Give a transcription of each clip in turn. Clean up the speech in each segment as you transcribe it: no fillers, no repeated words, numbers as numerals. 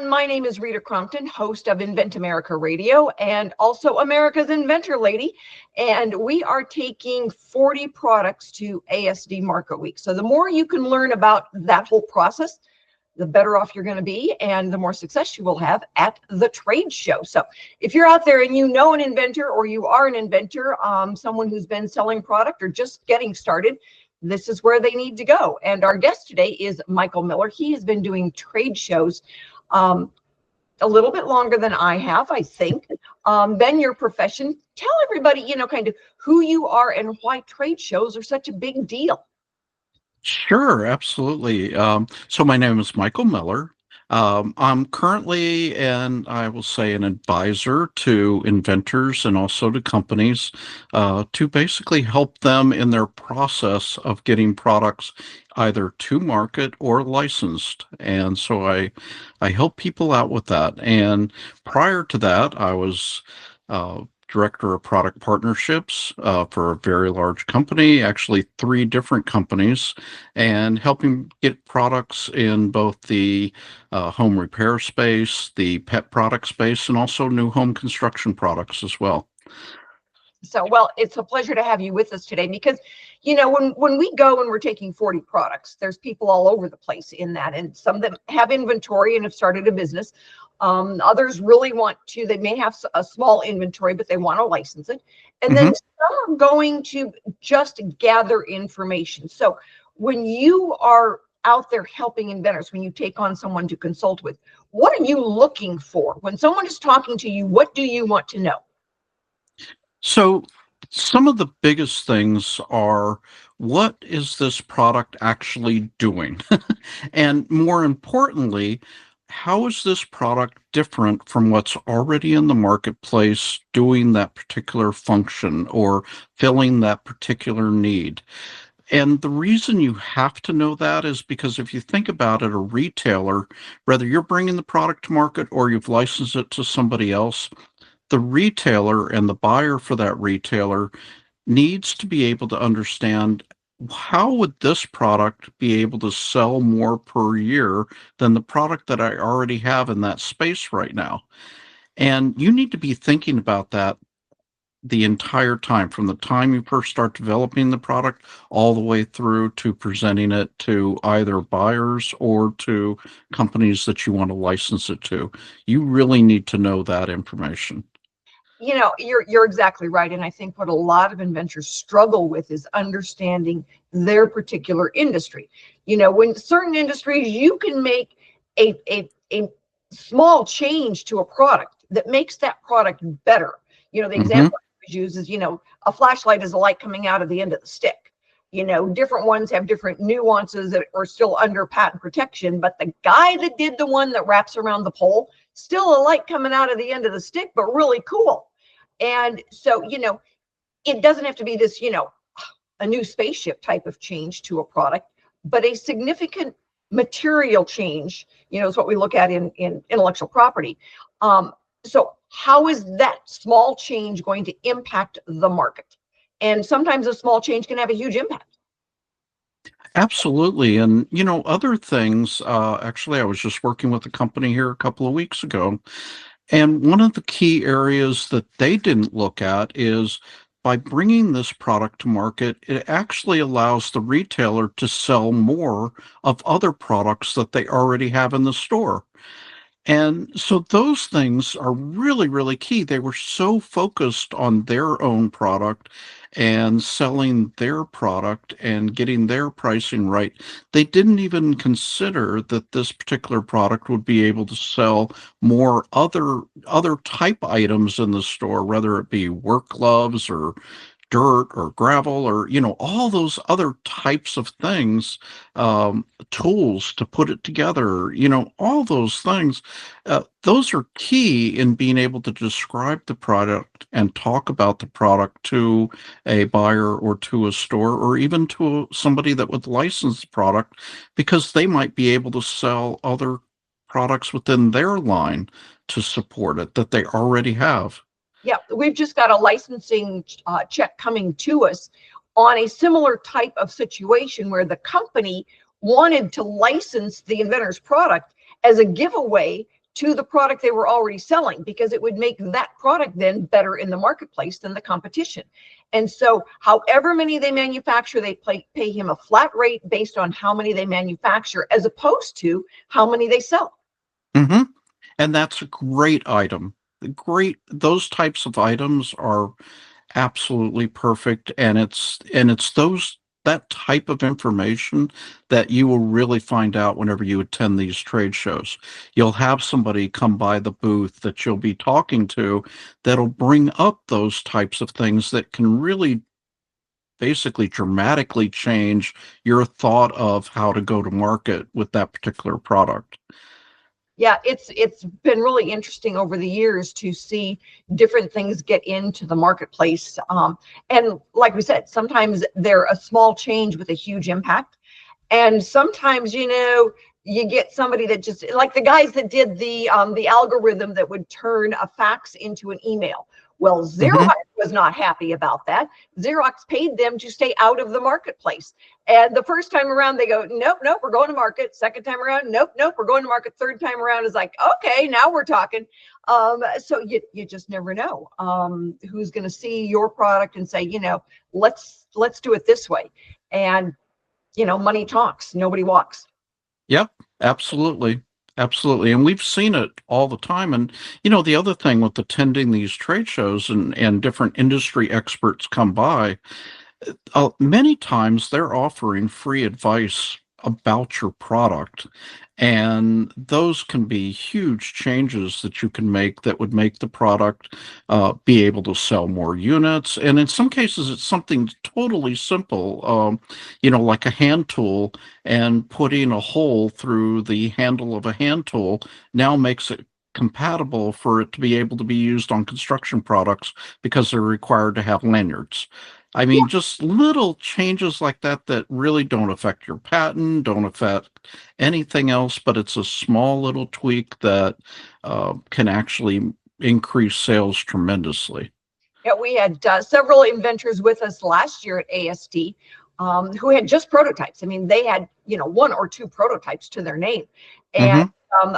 everyone. My name is Rita Crompton, host of Invent America Radio and also America's Inventor Lady. And we are taking 40 products to ASD Market Week. So the more you can learn about that whole process, the better off you're going to be and the more success you will have at the trade show. So if you're out there and you know an inventor or you are an inventor, someone who's been selling product or just getting started, this is where they need to go. And our guest today is Michael Miller. He has been doing trade shows a little bit longer than I have, I think. Ben, your profession, tell everybody, kind of who you are and why trade shows are such a big deal. Sure, absolutely. So my name is Michael Miller. I'm currently, and I will say, an advisor to inventors and also to companies to basically help them in their process of getting products either to market or licensed. And so I help people out with that. And prior to that, I was director of product partnerships for a very large company, actually 3 different companies, and helping get products in both the home repair space, the pet product space, and also new home construction products as well. So, well, it's a pleasure to have you with us today because, when we go and we're taking 40 products, there's people all over the place in that. And some of them have inventory and have started a business. Others really want to, they may have a small inventory, but they want to license it. And then some are going to just gather information. So when you are out there helping inventors, when you take on someone to consult with, what are you looking for? When someone is talking to you, what do you want to know? So some of the biggest things are, what is this product actually doing? And more importantly, how is this product different from what's already in the marketplace doing that particular function or filling that particular need? And the reason you have to know that is because if you think about it, a retailer, whether you're bringing the product to market or you've licensed it to somebody else, the retailer and the buyer for that retailer needs to be able to understand, how would this product be able to sell more per year than the product that I already have in that space right now? And you need to be thinking about that the entire time, from the time you first start developing the product all the way through to presenting it to either buyers or to companies that you want to license it to. You really need to know that information. You're exactly right. And I think what a lot of inventors struggle with is understanding their particular industry. When certain industries, you can make a small change to a product that makes that product better. The example I use is, a flashlight is a light coming out of the end of the stick. Different ones have different nuances that are still under patent protection, but the guy that did the one that wraps around the pole, still a light coming out of the end of the stick, but really cool. And so, it doesn't have to be this, a new spaceship type of change to a product, but a significant material change, is what we look at in intellectual property. So how is that small change going to impact the market? And sometimes a small change can have a huge impact. Absolutely. And, other things, actually, I was just working with a company here a couple of weeks ago. And one of the key areas that they didn't look at is, by bringing this product to market, it actually allows the retailer to sell more of other products that they already have in the store. And so those things are really, really key. They were so focused on their own product and selling their product and getting their pricing right. They didn't even consider that this particular product would be able to sell more other type items in the store, whether it be work gloves or dirt or gravel or all those other types of things, tools to put it together, all those things. Those are key in being able to describe the product and talk about the product to a buyer or to a store or even to somebody that would license the product, because they might be able to sell other products within their line to support it that they already have. Yeah, we've just got a licensing check coming to us on a similar type of situation where the company wanted to license the inventor's product as a giveaway to the product they were already selling, because it would make that product then better in the marketplace than the competition. And so however many they manufacture, they pay him a flat rate based on how many they manufacture, as opposed to how many they sell. Mm-hmm. And that's a great item. Those types of items are absolutely perfect, and it's that type of information that you will really find out whenever you attend these trade shows. You'll have somebody come by the booth that you'll be talking to that'll bring up those types of things that can really basically dramatically change your thought of how to go to market with that particular product. Yeah, it's been really interesting over the years to see different things get into the marketplace. And like we said, sometimes they're a small change with a huge impact. And sometimes, you get somebody that just, like the guys that did the algorithm that would turn a fax into an email. Well, Xerox was not happy about that. Xerox paid them to stay out of the marketplace. And the first time around, they go, nope, we're going to market. Second time around, nope, we're going to market. Third time around is like, okay, now we're talking. So you just never know who's going to see your product and say, let's do it this way. And, money talks, nobody walks. Yep, absolutely. Absolutely. And we've seen it all the time. And, the other thing with attending these trade shows and different industry experts come by, many times they're offering free advice about your product. And those can be huge changes that you can make that would make the product be able to sell more units. And in some cases, it's something totally simple, like a hand tool, and putting a hole through the handle of a hand tool now makes it compatible for it to be able to be used on construction products because they're required to have lanyards. I mean, just little changes like that that really don't affect your patent, don't affect anything else, but it's a small little tweak that can actually increase sales tremendously. Yeah, we had several inventors with us last year at ASD who had just prototypes. I mean, they had, one or two prototypes to their name. And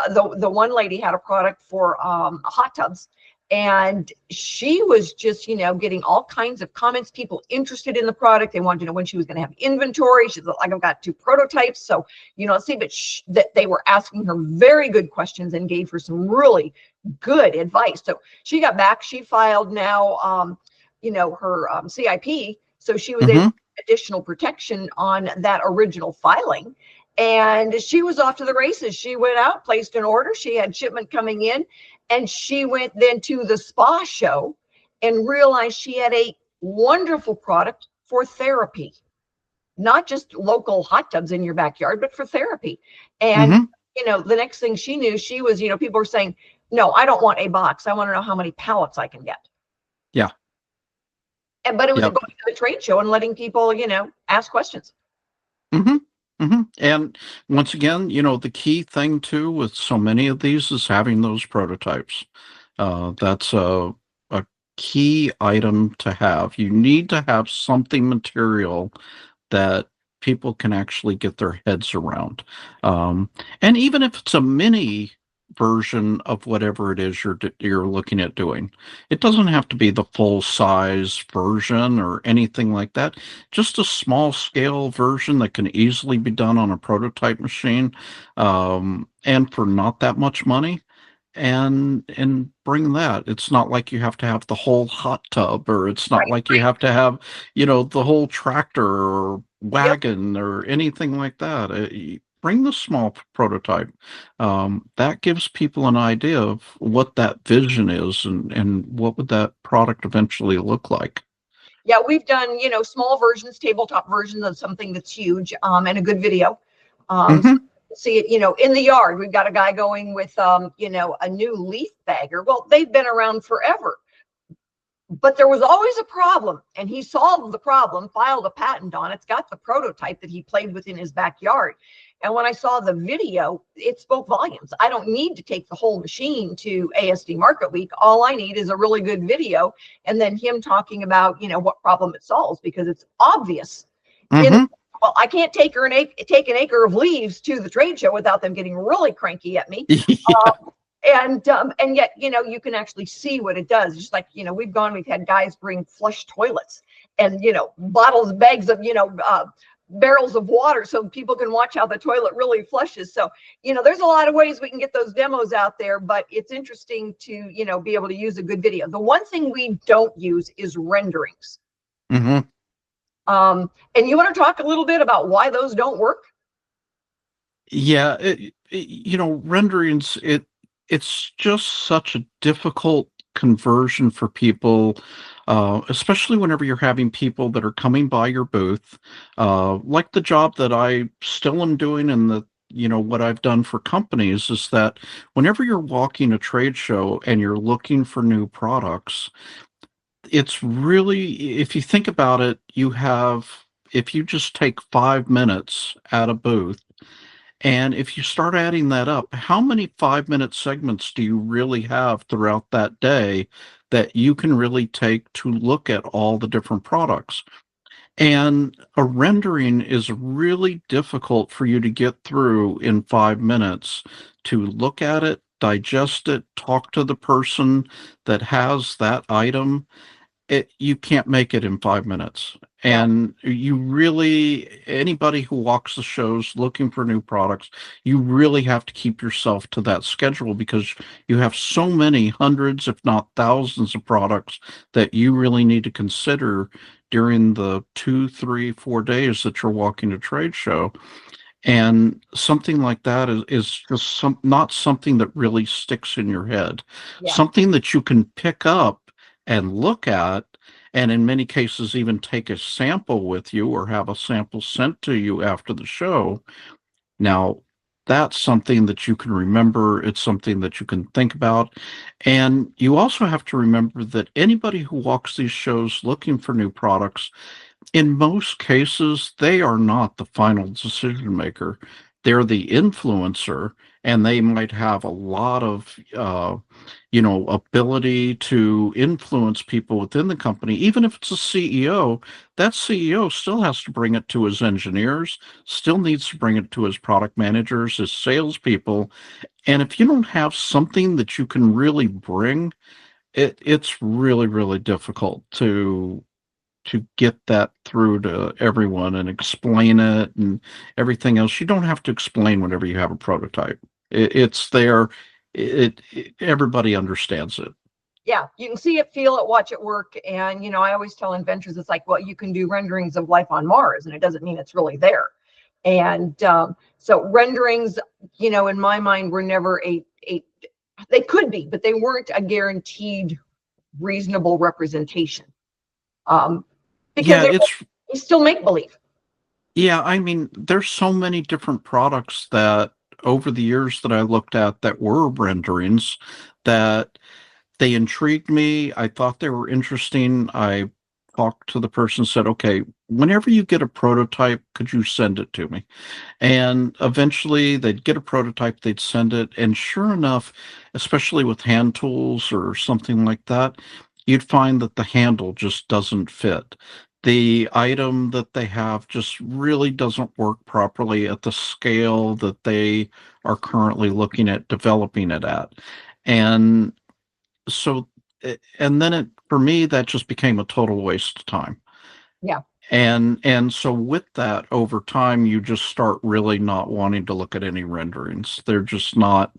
the one lady had a product for hot tubs. And she was just, getting all kinds of comments, people interested in the product. They wanted to know when she was going to have inventory. She's like, I've got two prototypes. So, let's see, but that they were asking her very good questions and gave her some really good advice. So she got back, she filed now, her CIP. So she was able to get additional protection on that original filing. And she was off to the races. She went out, placed an order. She had shipment coming in. And she went then to the spa show and realized she had a wonderful product for therapy, not just local hot tubs in your backyard, but for therapy. And, the next thing she knew, she was, people were saying, no, I don't want a box. I want to know how many pallets I can get. Yeah. But it was going to the trade show and letting people, ask questions. And once again, the key thing too with so many of these is having those prototypes. That's a key item to have. You need to have something material that people can actually get their heads around. And even if it's a mini version of whatever it is you're looking at doing, it doesn't have to be the full size version or anything like that. Just a small scale version that can easily be done on a prototype machine, and for not that much money. And bring that. It's not like you have to have the whole hot tub, or it's not like you have to have, the whole tractor or wagon or anything like that. Bring the small prototype. That gives people an idea of what that vision is and what would that product eventually look like. Yeah, we've done, small versions, tabletop versions of something that's huge, and a good video. So see it, in the yard. We've got a guy going with, a new leaf bagger. Well, they've been around forever, but there was always a problem, and he solved the problem, filed a patent on it. It's got the prototype that he played with in his backyard. And when I saw the video, it spoke volumes. I don't need to take the whole machine to ASD Market Week. All I need is a really good video, and then him talking about, what problem it solves, because it's obvious. Well, I can't take an acre of leaves to the trade show without them getting really cranky at me. And yet, you can actually see what it does. Just like, we've had guys bring flush toilets and, bottles, bags of, barrels of water so people can watch how the toilet really flushes. So, there's a lot of ways we can get those demos out there, but it's interesting to, be able to use a good video. The one thing we don't use is renderings. Mm-hmm. And you want to talk a little bit about why those don't work? Yeah, renderings, it's just such a difficult conversion for people, especially whenever you're having people that are coming by your booth, like the job that I still am doing and what I've done for companies is that whenever you're walking a trade show and you're looking for new products, it's really, if you think about it, if you just take 5 minutes at a booth, and if you start adding that up, how many 5-minute segments do you really have throughout that day that you can really take to look at all the different products? And a rendering is really difficult for you to get through in 5 minutes to look at it, digest it, talk to the person that has that item. You can't make it in 5 minutes. Yeah. And you really, anybody who walks the shows looking for new products, you really have to keep yourself to that schedule because you have so many hundreds, if not thousands of products that you really need to consider during the 2, 3, 4 days that you're walking a trade show. And something like that is just not something that really sticks in your head. Yeah. Something that you can pick up and look at, and in many cases even take a sample with you or have a sample sent to you after the show. Now, that's something that you can remember. It's something that you can think about. And you also have to remember that anybody who walks these shows looking for new products, in most cases, they are not the final decision maker. They're the influencer, and they might have a lot of, ability to influence people within the company. Even if it's a CEO, that CEO still has to bring it to his engineers, still needs to bring it to his product managers, his salespeople. And if you don't have something that you can really bring, it's really, really difficult to get that through to everyone and explain it and everything else. You don't have to explain whenever you have a prototype. It's there. Everybody understands it. Yeah, you can see it, feel it, watch it work. And, I always tell inventors, it's like, well, you can do renderings of life on Mars, and it doesn't mean it's really there. And so renderings, in my mind, were never they could be, but they weren't a guaranteed reasonable representation. Because Yeah, they still make believe. yeah, I mean, there's so many different products that over the years that I looked at that were renderings that they intrigued me. I thought they were interesting. I talked to the person, said, okay, whenever you get a prototype, could you send it to me? And eventually they'd get a prototype, they'd send it. And sure enough, especially with hand tools or something like that, you'd find that the handle just doesn't fit. The item that they have just really doesn't work properly at the scale that they are currently looking at developing it at. And so, and then for me, that just became a total waste of time. Yeah. And so with that, over time, you just start really not wanting to look at any renderings. They're just not,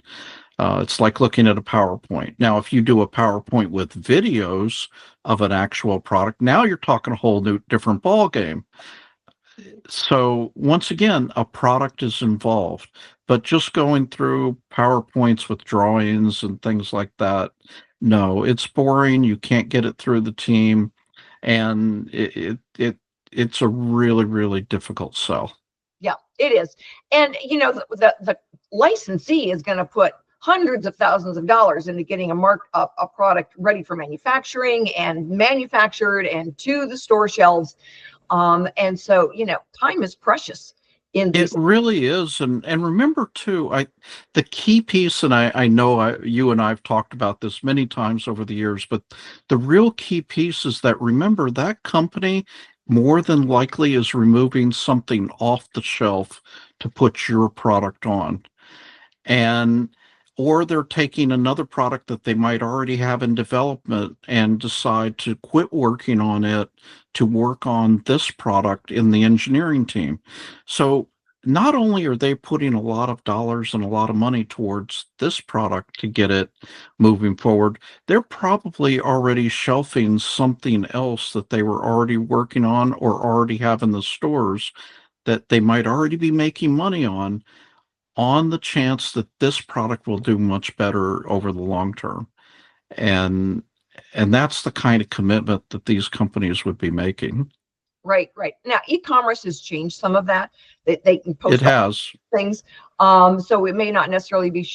it's like looking at a PowerPoint. Now, if you do a PowerPoint with videos of an actual product, now you're talking a whole new different ball game. So once again, a product is involved, but just going through PowerPoints with drawings and things like that, no, it's boring. You can't get it through the team, and it's a really, really difficult sell. Yeah, it is. And the licensee is going to put hundreds of thousands of dollars into getting a product ready for manufacturing and manufactured and to the store shelves. And so, time is precious in It these. really is, and remember too, the key piece, and I know you and I've talked about this many times over the years, but the real key piece is that remember that company more than likely is removing something off the shelf to put your product on. And or they're taking another product that they might already have in development and decide to quit working on it to work on this product in the engineering team. So not only are they putting a lot of dollars and a lot of money towards this product to get it moving forward, they're probably already shelving something else that they were already working on or already have in the stores that they might already be making money on the chance that this product will do much better over the long term. And that's the kind of commitment that these companies would be making. Right, right. Now, e-commerce has changed some of that. They can It post has. things. So it may not necessarily be,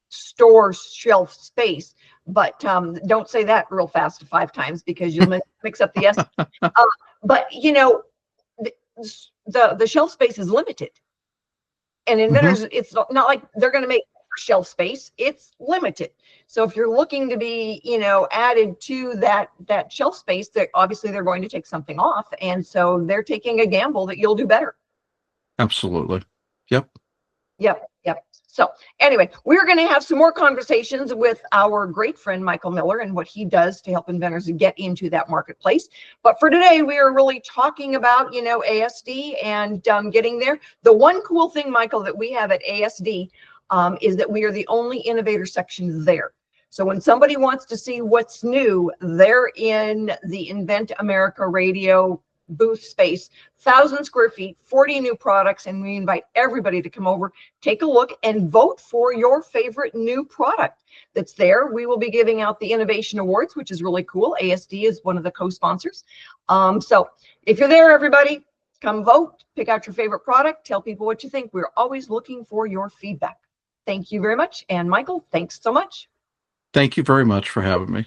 store shelf space, but don't say that real fast 5 times because you'll mix up the S. But the shelf space is limited. And inventors, it's not like they're going to make shelf space. It's limited. So if you're looking to be, added to that shelf space, that obviously they're going to take something off, and so they're taking a gamble that you'll do better. Absolutely. Yep. Yep. So anyway, we're going to have some more conversations with our great friend Michael Miller and what he does to help inventors get into that marketplace. But for today, we are really talking about, ASD and getting there. The one cool thing, Michael, that we have at ASD is that we are the only innovator section there. So when somebody wants to see what's new, they're in the Invent America radio booth space, 1,000 square feet, 40 new products, and we invite everybody to come over, take a look, and vote for your favorite new product that's there. We will be giving out the Innovation Awards, which is really cool. ASD is one of the co-sponsors. So if you're there, everybody, come vote, pick out your favorite product, tell people what you think. We're always looking for your feedback. Thank you very much. And Michael, thanks so much. Thank you very much for having me.